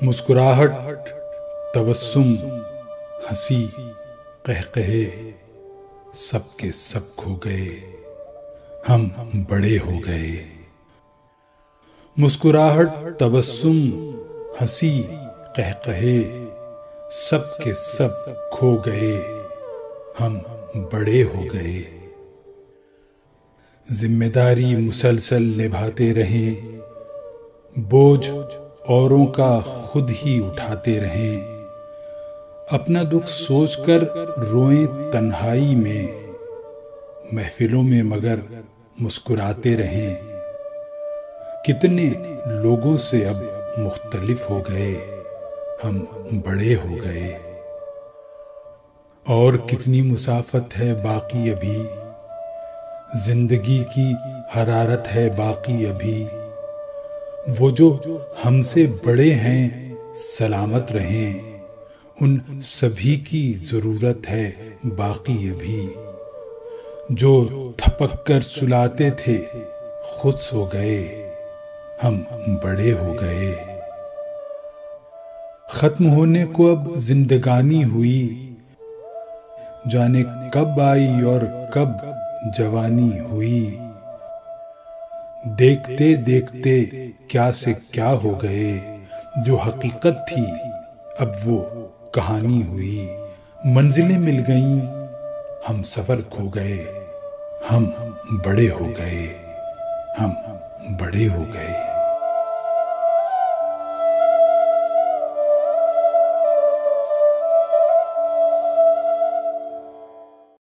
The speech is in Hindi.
मुस्कुराहट, तबस्सुम, हंसी, कहकहे, सब के सब खो गए, हम बड़े हो गए। मुस्कुराहट, तबस्सुम, हंसी, कहकहे, सब के सब खो गए, हम बड़े हो गए। जिम्मेदारी मुसलसल निभाते रहें, बोझ औरों का खुद ही उठाते रहें, अपना दुख सोचकर रोएं तन्हाई में, महफिलों में मगर मुस्कुराते रहें। कितने लोगों से अब मुख्तलिफ हो गए, हम बड़े हो गए। और कितनी मुसाफत है बाकी अभी, जिंदगी की हरारत है बाकी अभी। वो जो हमसे बड़े हैं सलामत रहें, उन सभी की जरूरत है बाकी अभी। जो थपक कर सुलाते थे खुद सो गए, हम बड़े हो गए। खत्म होने को अब जिंदगानी हुई, जाने कब आई और कब जवानी हुई। देखते देखते क्या से क्या हो गए, जो हकीकत थी अब वो कहानी हुई। मंजिलें मिल गईं, हम सफर खो गए, हम बड़े हो गए, हम बड़े हो गए।